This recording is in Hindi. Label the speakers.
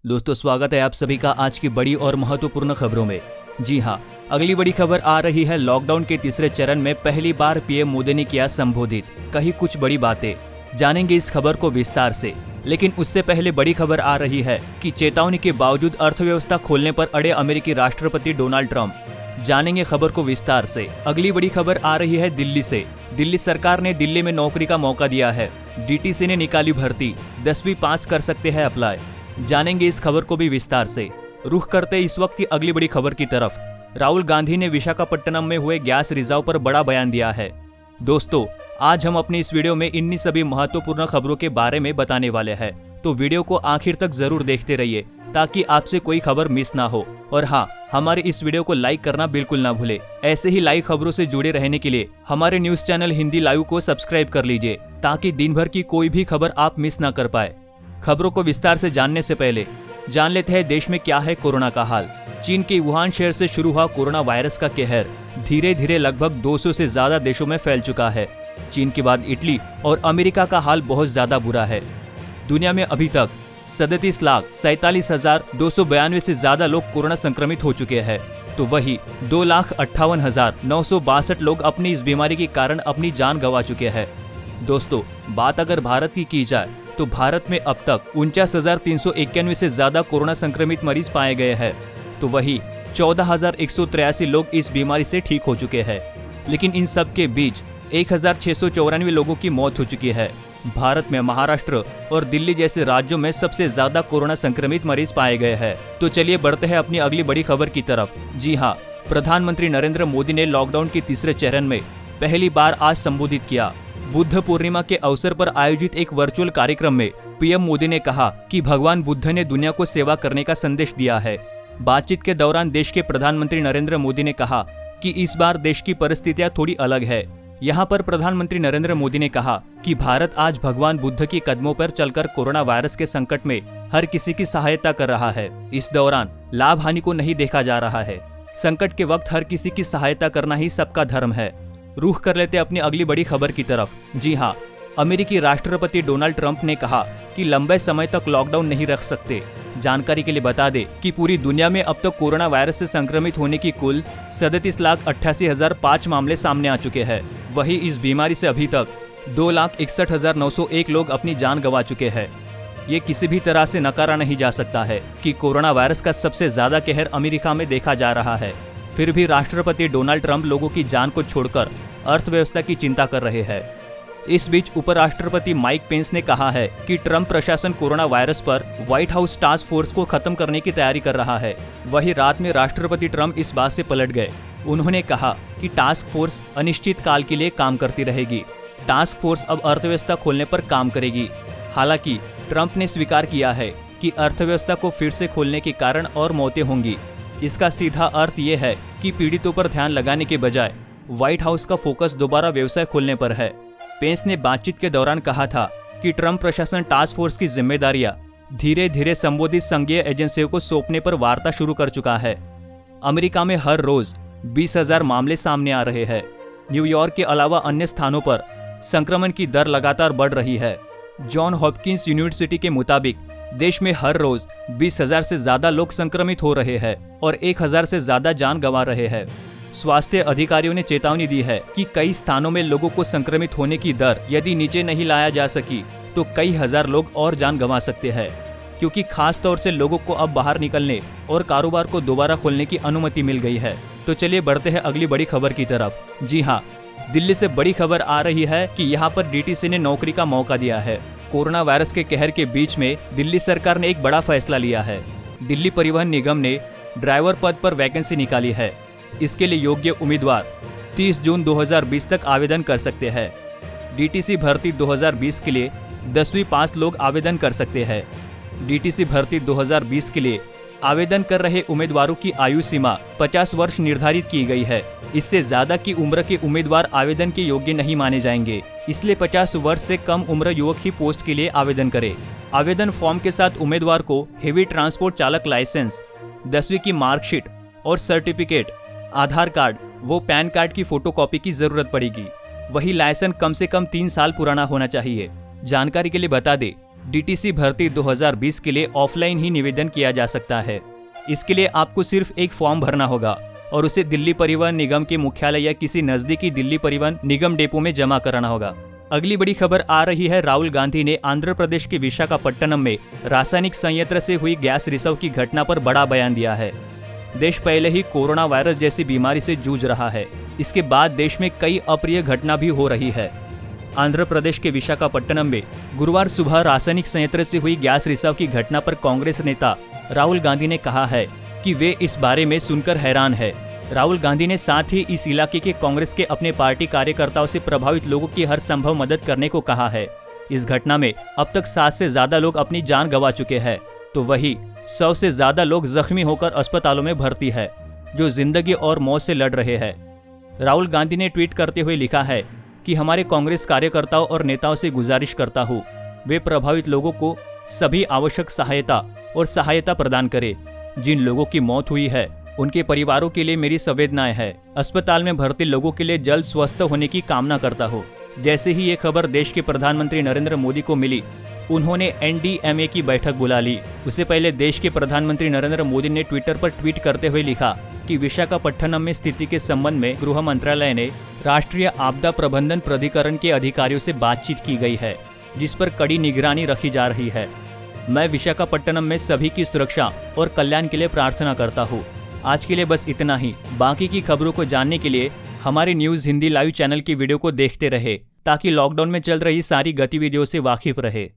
Speaker 1: दोस्तों, स्वागत है आप सभी का आज की बड़ी और महत्वपूर्ण खबरों में। जी हां, अगली बड़ी खबर आ रही है। लॉकडाउन के तीसरे चरण में पहली बार पीएम मोदी ने किया संबोधित, कही कुछ बड़ी बातें। जानेंगे इस खबर को विस्तार से, लेकिन उससे पहले बड़ी खबर आ रही है कि चेतावनी के बावजूद अर्थव्यवस्था खोलने पर अड़े अमेरिकी राष्ट्रपति डोनाल्ड ट्रंप। जानेंगे खबर को विस्तार से। अगली बड़ी खबर आ रही है दिल्ली से। दिल्ली सरकार ने दिल्ली में नौकरी का मौका दिया है। डीटीसी ने निकाली भर्ती, 10वीं पास कर सकते हैं अप्लाई। जानेंगे इस खबर को भी विस्तार से। रुख करते इस वक्त की अगली बड़ी खबर की तरफ। राहुल गांधी ने विशाखापट्टनम में हुए गैस रिसाव पर बड़ा बयान दिया है। दोस्तों, आज हम अपनी इस वीडियो में इन्हीं सभी महत्वपूर्ण खबरों के बारे में बताने वाले हैं, तो वीडियो को आखिर तक जरूर देखते रहिए ताकि आपसे कोई खबर मिस ना हो। और हाँ, हमारे इस वीडियो को लाइक करना बिल्कुल ना भूले। ऐसे ही लाइव खबरों से जुड़े रहने के लिए हमारे न्यूज चैनल हिंदी लाइव को सब्सक्राइब कर लीजिए ताकि दिन भर की कोई भी खबर आप मिस ना कर पाए। खबरों को विस्तार से जानने से पहले जान लेते हैं देश में क्या है कोरोना का हाल। चीन के वुहान शहर से शुरू हुआ कोरोना वायरस का कहर धीरे धीरे लगभग 200 से ज्यादा देशों में फैल चुका है। चीन के बाद इटली और अमेरिका का हाल बहुत ज्यादा बुरा है। दुनिया में अभी तक 37,47,292 से ज्यादा लोग कोरोना संक्रमित हो चुके हैं, तो वही 2,58,962 लोग अपनी इस बीमारी के कारण अपनी जान गंवा चुके हैं। दोस्तों, बात अगर भारत की जाए तो भारत में अब तक 49,391 से ज्यादा कोरोना संक्रमित मरीज पाए गए हैं, तो वही 14,183 लोग इस बीमारी से ठीक हो चुके हैं। लेकिन इन सब के बीच 1,694 लोगों की मौत हो चुकी है। भारत में महाराष्ट्र और दिल्ली जैसे राज्यों में सबसे ज्यादा कोरोना संक्रमित मरीज पाए गए हैं। तो चलिए बढ़ते हैं अपनी अगली बड़ी खबर की तरफ। जी हाँ, प्रधानमंत्री नरेंद्र मोदी ने लॉकडाउन के तीसरे चरण में पहली बार आज संबोधित किया। बुद्ध पूर्णिमा के अवसर पर आयोजित एक वर्चुअल कार्यक्रम में पीएम मोदी ने कहा कि भगवान बुद्ध ने दुनिया को सेवा करने का संदेश दिया है। बातचीत के दौरान देश के प्रधानमंत्री नरेंद्र मोदी ने कहा कि इस बार देश की परिस्थितियां थोड़ी अलग है। यहाँ पर प्रधानमंत्री नरेंद्र मोदी ने कहा कि भारत आज भगवान बुद्ध के कदमों पर चलकर कोरोना वायरस के संकट में हर किसी की सहायता कर रहा है। इस दौरान लाभ हानि को नहीं देखा जा रहा है। संकट के वक्त हर किसी की सहायता करना ही सबका धर्म है। रुख कर लेते अपनी अगली बड़ी खबर की तरफ। जी हाँ, अमेरिकी राष्ट्रपति डोनाल्ड ट्रंप ने कहा कि लंबे समय तक लॉकडाउन नहीं रख सकते। जानकारी के लिए बता दें कि पूरी दुनिया में अब तक कोरोना वायरस से संक्रमित होने की कुल 37,88,005 मामले सामने आ चुके हैं। वही इस बीमारी से अभी तक 2,61,901 लोग अपनी जान गंवा चुके हैं। ये किसी भी तरह से नकारा नहीं जा सकता है कि कोरोना वायरस का सबसे ज्यादा कहर अमेरिका में देखा जा रहा है। फिर भी राष्ट्रपति डोनाल्ड ट्रंप लोगों की जान को छोड़कर अर्थव्यवस्था की चिंता कर रहे हैं। इस बीच उपराष्ट्रपति माइक पेंस ने कहा है कि ट्रंप प्रशासन कोरोना वायरस पर व्हाइट हाउस टास्क फोर्स को खत्म करने की तैयारी कर रहा है। वहीं रात में राष्ट्रपति ट्रंप इस बात से पलट गए। उन्होंने कहा कि टास्क फोर्स अनिश्चित काल के लिए काम करती रहेगी। टास्क फोर्स अब अर्थव्यवस्था खोलने पर काम करेगी। हालांकि ट्रंप ने स्वीकार किया है कि अर्थव्यवस्था को फिर से खोलने के कारण और मौतें होंगी। इसका सीधा अर्थ ये है कि पीड़ितों पर ध्यान लगाने के बजाय व्हाइट हाउस का फोकस दोबारा व्यवसाय खोलने पर है। पेंस ने बातचीत के दौरान कहा था कि ट्रंप प्रशासन टास्क फोर्स की जिम्मेदारियां धीरे धीरे संबोधित संघीय एजेंसियों को सौंपने पर वार्ता शुरू कर चुका है। अमेरिका में हर रोज 20,000 मामले सामने आ रहे हैं। न्यूयॉर्क के अलावा अन्य स्थानों पर संक्रमण की दर लगातार बढ़ रही है। जॉन हॉपकिंस यूनिवर्सिटी के मुताबिक देश में हर रोज 20,000 से ज्यादा लोग संक्रमित हो रहे हैं और 1,000 से ज्यादा जान गंवा रहे हैं। स्वास्थ्य अधिकारियों ने चेतावनी दी है कि कई स्थानों में लोगों को संक्रमित होने की दर यदि नीचे नहीं लाया जा सकी तो कई हजार लोग और जान गंवा सकते हैं, क्योंकि खास तौर से लोगों को अब बाहर निकलने और कारोबार को दोबारा खोलने की अनुमति मिल गई है। तो चलिए बढ़ते हैं अगली बड़ी खबर की तरफ। जी हाँ, दिल्ली से बड़ी खबर आ रही है कि यहाँ पर डीटीसी ने नौकरी का मौका दिया है। कोरोना वायरस के कहर के बीच में दिल्ली सरकार ने एक बड़ा फैसला लिया है। दिल्ली परिवहन निगम ने ड्राइवर पद पर वैकेंसी निकाली है। इसके लिए योग्य उम्मीदवार 30 जून 2020 तक आवेदन कर सकते हैं। डीटीसी भर्ती 2020 के लिए 10वीं पास लोग आवेदन कर सकते हैं। डीटीसी भर्ती 2020 के लिए आवेदन कर रहे उम्मीदवारों की आयु सीमा 50 वर्ष निर्धारित की गई है। इससे ज्यादा की उम्र के उम्मीदवार आवेदन के योग्य नहीं माने जाएंगे, इसलिए 50 वर्ष से कम उम्र युवक ही पोस्ट के लिए आवेदन करें। आवेदन फॉर्म के साथ उम्मीदवार को हेवी ट्रांसपोर्ट चालक लाइसेंस, 10वीं की मार्कशीट और सर्टिफिकेट, आधार कार्ड वो पैन कार्ड की फोटोकॉपी की जरूरत पड़ेगी। वही लाइसेंस कम से कम 3 साल पुराना होना चाहिए। जानकारी के लिए बता दें, डीटीसी भर्ती 2020 के लिए ऑफलाइन ही निवेदन किया जा सकता है। इसके लिए आपको सिर्फ एक फॉर्म भरना होगा और उसे दिल्ली परिवहन निगम के मुख्यालय या किसी नजदीकी दिल्ली परिवहन निगम डेपो में जमा कराना होगा। अगली बड़ी खबर आ रही है, राहुल गांधी ने आंध्र प्रदेश के विशाखापट्टनम में रासायनिक संयंत्र से हुई गैस रिसाव की घटना पर बड़ा बयान दिया है। देश पहले ही कोरोना वायरस जैसी बीमारी से जूझ रहा है। इसके बाद देश में कई अप्रिय घटना भी हो रही है। आंध्र प्रदेश के विशाखापट्टनम में गुरुवार सुबह रासायनिक संयंत्र से हुई गैस रिसाव की घटना पर कांग्रेस नेता राहुल गांधी ने कहा है कि वे इस बारे में सुनकर हैरान है। राहुल गांधी ने साथ ही इस इलाके के कांग्रेस के अपने पार्टी कार्यकर्ताओं से प्रभावित लोगों की हर संभव मदद करने को कहा है। इस घटना में अब तक 7 से ज्यादा लोग अपनी जान गंवा चुके हैं, तो वही 100 से ज्यादा लोग जख्मी होकर अस्पतालों में भर्ती है, जो जिंदगी और मौत से लड़ रहे हैं। राहुल गांधी ने ट्वीट करते हुए लिखा है कि हमारे कांग्रेस कार्यकर्ताओं और नेताओं से गुजारिश करता हूँ, वे प्रभावित लोगों को सभी आवश्यक सहायता प्रदान करें। जिन लोगों की मौत हुई है उनके परिवारों के लिए मेरी संवेदनाएं हैं। अस्पताल में भर्ती लोगों के लिए जल्द स्वस्थ होने की कामना करता हूँ। जैसे ही ये खबर देश के प्रधानमंत्री नरेंद्र मोदी को मिली, उन्होंने एनडीएमए की बैठक बुला ली। उससे पहले देश के प्रधानमंत्री नरेंद्र मोदी ने ट्विटर पर ट्वीट करते हुए लिखा कि विशाखापट्टनम में स्थिति के संबंध में गृह मंत्रालय ने राष्ट्रीय आपदा प्रबंधन प्राधिकरण के अधिकारियों से बातचीत की गई है, जिस पर कड़ी निगरानी रखी जा रही है। मैं विशाखापट्टनम में सभी की सुरक्षा और कल्याण के लिए प्रार्थना करता हूँ। आज के लिए बस इतना ही। बाकी की खबरों को जानने के लिए हमारे न्यूज़ हिंदी लाइव चैनल की वीडियो को देखते रहे, ताकि लॉकडाउन में चल रही सारी गतिविधियों से वाकिफ रहे।